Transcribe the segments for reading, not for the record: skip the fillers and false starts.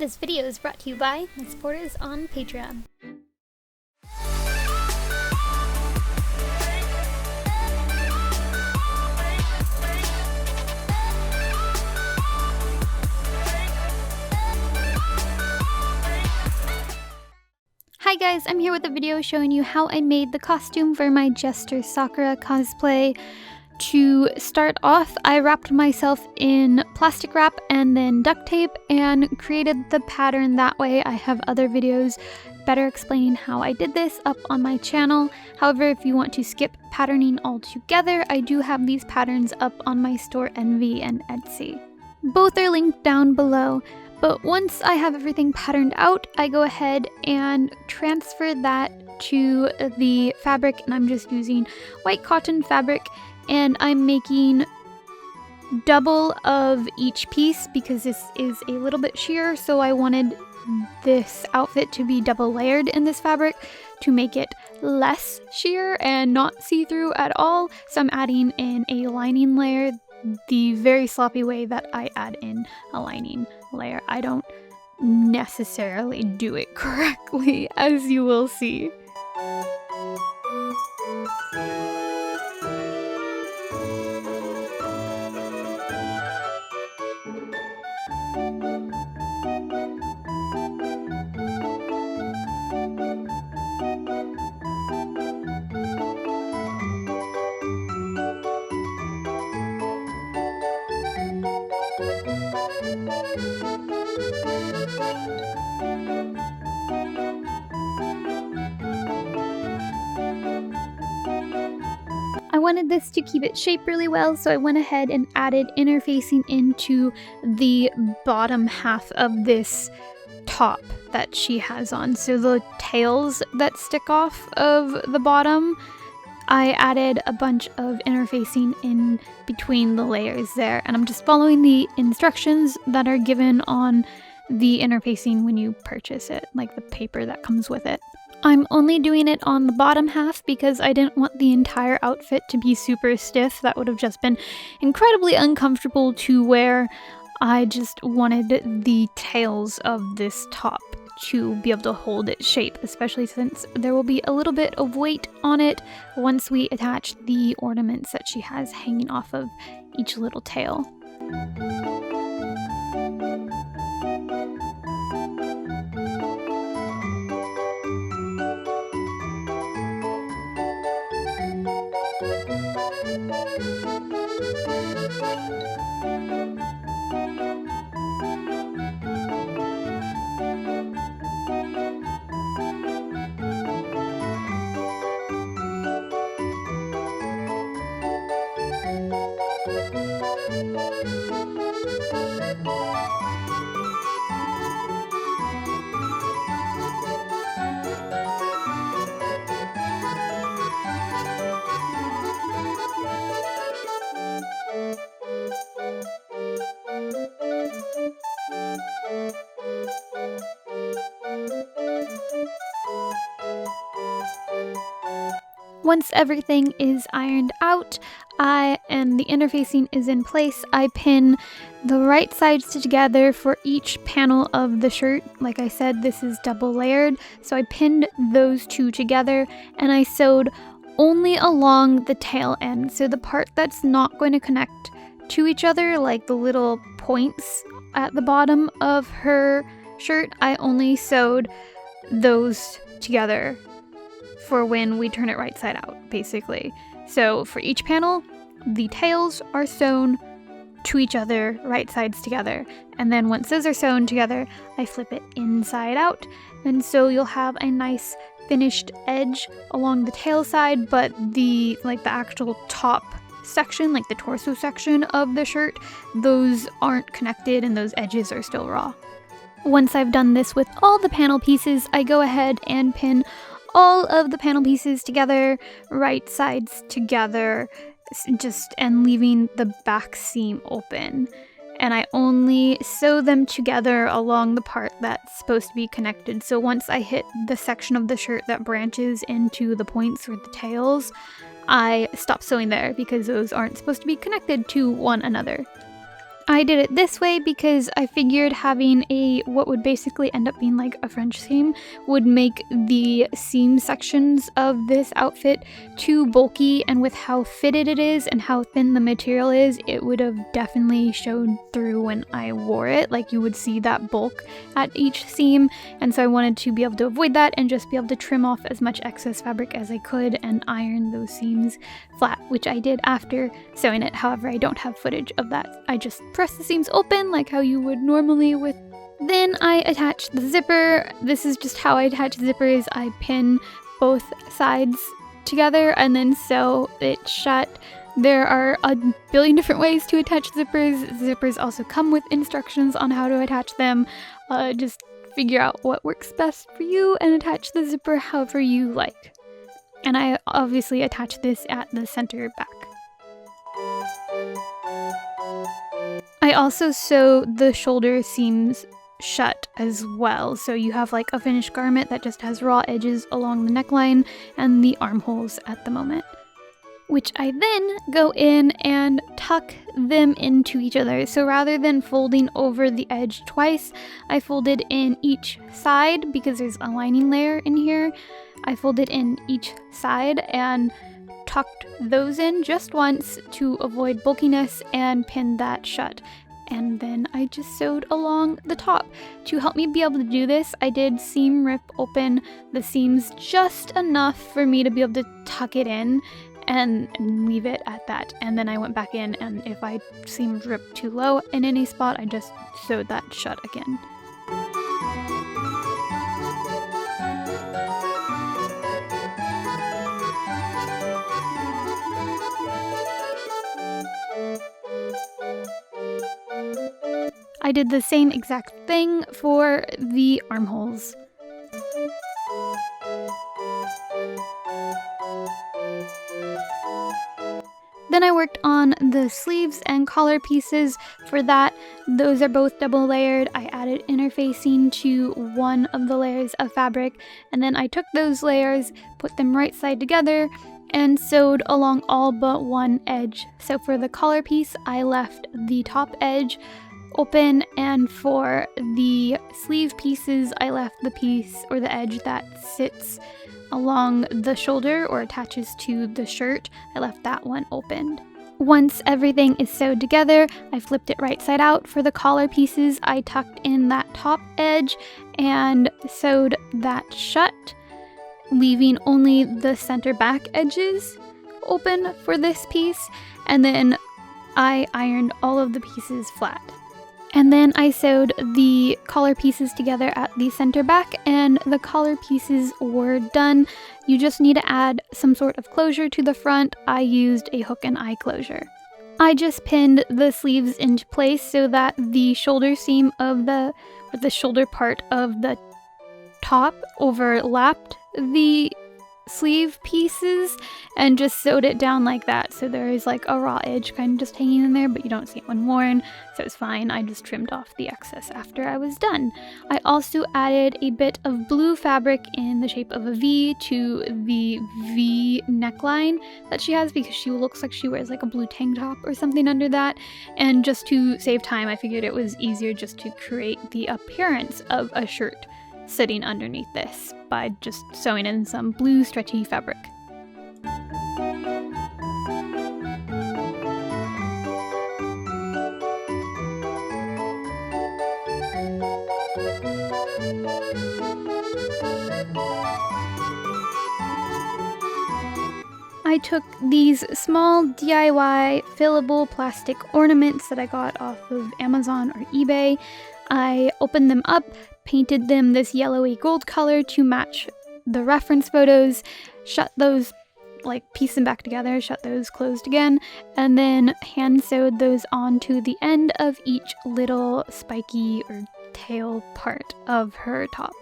This video is brought to you by my supporters on Patreon. Hi guys, I'm here with a video showing you how I made the costume for my Jester Sakura cosplay. To start off, I wrapped myself in plastic wrap and then duct tape and created the pattern that way. I have other videos better explaining how I did this up on my channel. However, if you want to skip patterning altogether, I do have these patterns up on my store Envy and Etsy. Both are linked down below. But once I have everything patterned out, I go ahead and transfer that to the fabric, and I'm just using white cotton fabric, and I'm making double of each piece because this is a little bit sheer, so I wanted this outfit to be double layered in this fabric to make it less sheer and not see-through at all. So I'm adding in a lining layer the very sloppy way that I add in a lining layer. I don't necessarily do it correctly, as you will see. I wanted this to keep its shape really well, so I went ahead and added interfacing into the bottom half of this top that she has on. So the tails that stick off of the bottom, I added a bunch of interfacing in between the layers there, and I'm just following the instructions that are given on the interfacing when you purchase it, like the paper that comes with it. I'm only doing it on the bottom half because I didn't want the entire outfit to be super stiff. That would have just been incredibly uncomfortable to wear. I just wanted the tails of this top to be able to hold its shape, especially since there will be a little bit of weight on it once we attach the ornaments that she has hanging off of each little tail. Once everything is ironed out and the interfacing is in place, I pin the right sides together for each panel of the shirt. Like I said, this is double layered, so I pinned those two together and I sewed only along the tail end. So the part that's not going to connect to each other, like the little points at the bottom of her shirt, I only sewed those together for when we turn it right side out, basically. So for each panel, the tails are sewn to each other, right sides together. And then once those are sewn together, I flip it inside out. And so you'll have a nice finished edge along the tail side, but the actual top section, like the torso section of the shirt, those aren't connected and those edges are still raw. Once I've done this with all the panel pieces, I go ahead and pin all of the panel pieces together, right sides together, and leaving the back seam open. And I only sew them together along the part that's supposed to be connected. So once I hit the section of the shirt that branches into the points or the tails, I stop sewing there because those aren't supposed to be connected to one another. I did it this way because I figured having what would basically end up being like a French seam would make the seam sections of this outfit too bulky, and with how fitted it is and how thin the material is, it would have definitely showed through when I wore it. Like, you would see that bulk at each seam, and so I wanted to be able to avoid that and just be able to trim off as much excess fabric as I could and iron those seams flat, which I did after sewing it. However, I don't have footage of that. I just press the seams open like how you would normally with. Then I attach the zipper. This is just how I attach zippers. I pin both sides together and then sew it shut. There are a billion different ways to attach zippers. Zippers also come with instructions on how to attach them. Just figure out what works best for you and attach the zipper however you like. And I obviously attach this at the center back. I also sew the shoulder seams shut as well, so you have like a finished garment that just has raw edges along the neckline and the armholes at the moment, which I then go in and tuck them into each other. So rather than folding over the edge twice, I folded in each side because there's a lining layer in here. I folded in each side and tucked those in just once to avoid bulkiness and pinned that shut. And then I just sewed along the top. To help me be able to do this, I did seam rip open the seams just enough for me to be able to tuck it in and leave it at that. And then I went back in, and if I seam ripped too low in any spot, I just sewed that shut again. I did the same exact thing for the armholes. Then I worked on the sleeves and collar pieces. For that, those are both double layered. I added interfacing to one of the layers of fabric, and then I took those layers, put them right side together, and sewed along all but one edge. So for the collar piece, I left the top edge open, and for the sleeve pieces, I left the piece or the edge that sits along the shoulder or attaches to the shirt. I left that one opened. Once everything is sewed together, I flipped it right side out. For the collar pieces, I tucked in that top edge and sewed that shut, leaving only the center back edges open for this piece, and then I ironed all of the pieces flat. And then I sewed the collar pieces together at the center back, and the collar pieces were done. You just need to add some sort of closure to the front. I used a hook and eye closure. I just pinned the sleeves into place so that the shoulder seam of the shoulder part of the top overlapped the sleeve pieces, and just sewed it down like that, so there is like a raw edge kind of just hanging in there, but you don't see it when worn, so it's fine. I just trimmed off the excess after I was done. I also added a bit of blue fabric in the shape of a V to the V neckline that she has, because she looks like she wears like a blue tank top or something under that, and just to save time, I figured it was easier just to create the appearance of a shirt sitting underneath this by just sewing in some blue stretchy fabric. I took these small DIY fillable plastic ornaments that I got off of Amazon or eBay. I opened them up, painted them this yellowy gold color to match the reference photos, shut those, like piece them back together, shut those closed again, and then hand sewed those onto the end of each little spiky or tail part of her top,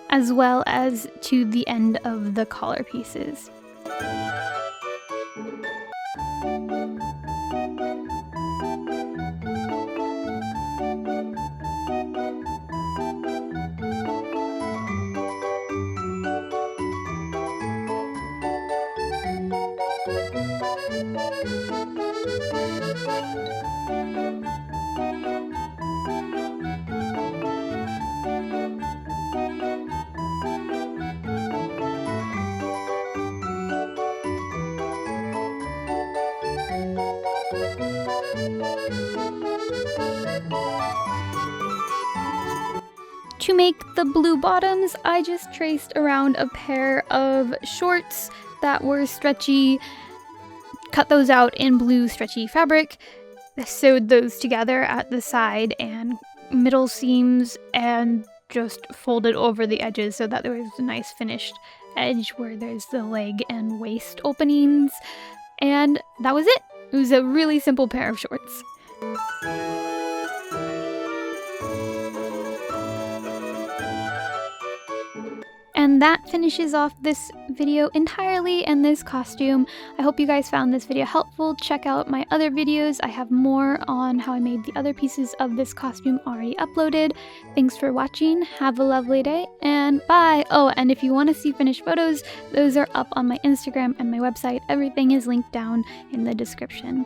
as well as to the end of the collar pieces. To make the blue bottoms, I just traced around a pair of shorts that were stretchy, cut those out in blue stretchy fabric, sewed those together at the side and middle seams, and just folded over the edges so that there was a nice finished edge where there's the leg and waist openings. And that was it. It was a really simple pair of shorts. And that finishes off this video entirely and this costume. I hope you guys found this video helpful. Check out my other videos. I have more on how I made the other pieces of this costume already uploaded. Thanks for watching. Have a lovely day and bye. Oh, and if you want to see finished photos, those are up on my Instagram and my website. Everything is linked down in the description.